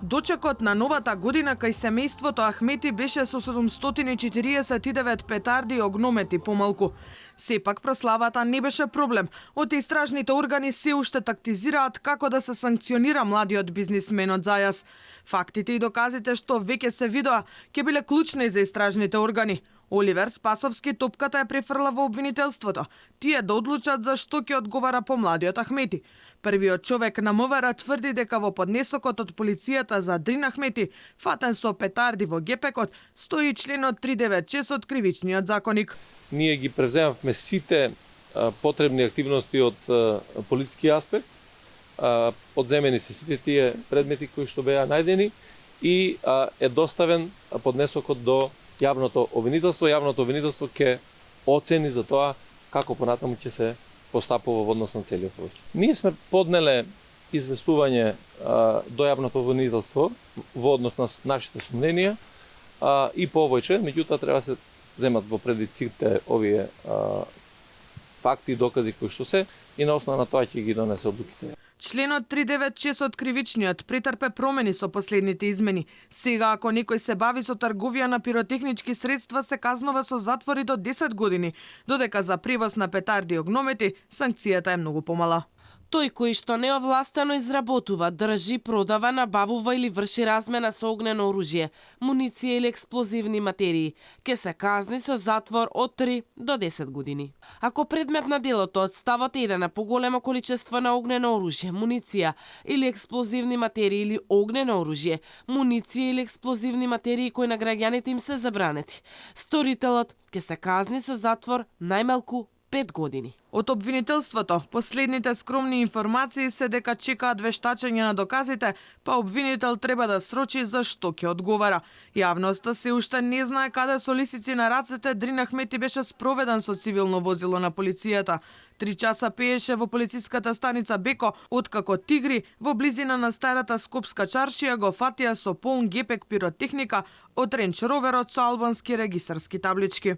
Дочекот на новата година кај семејството Ахмети беше со 749 петарди и огномети помалку. Сепак прославата не беше проблем. Од истражните органи се уште тактизираат како да се санкционира младиот бизнисмен од Зајас. Фактите и доказите што веќе се видоа ќе биле клучни за истражните органи. Оливер Спасовски топката ја префрла во обвинителството. Тие да одлучат за што ќе одговара по младиот Ахмети. Првиот човек на МВР тврди дека во поднесокот од полицијата за Дрин Ахмети, фатен со петарди во гепекот, стои членот 396 од кривичниот законик. Ние ги превземавме сите потребни активности од полициски аспект. Подземени се сите тие предмети кои што беа најдени и е доставен поднесокот до јавното обвинителство. Јавното обвинителство ќе оцени за тоа како понатаму ќе се постапува во однос на целиот случај. Ние сме поднеле известување до јавното обвинителство во однос на нашите сомненија и по овој член, меѓутоа треба да се земат во предвид сите овие факти и докази кои што се и на основа на тоа ќе ги донесе одлуките. Членот 396 од кривичниот претрпе промени со последните измени. Сега, ако некој се бави со трговија на пиротехнички средства, се казнува со затвори до 10 години, додека за превоз на петарди и огномети санкцијата е многу помала. Тој кој што неовластено изработува, држи, продава, набавува или врши размена со огнено оружје, муниција или експлозивни материи, ќе се казни со затвор од 3 до 10 години. Ако предмет на делото од ставот 1 е поголемо количество на огнено оружје, муниција или експлозивни материи или огнено оружје, муниција или експлозивни материи кои на граѓаните им се забранети, сторителот ќе се казни со затвор најмалку 5 години. Од обвинителството, последните скромни информации се дека чекаат вештачење на доказите, па обвинител треба да срочи за што ќе одговара. Јавноста се уште не знае каде со лисици на рацете Дрин Ахмети беше спроведен со цивилно возило на полицијата. 3 часа пееше во полициската станица Беко, откако тигри во близина на старата Скопска чаршија го фатија со полн гепек пиротехника од Ренч Роверот со албански регистарски таблички.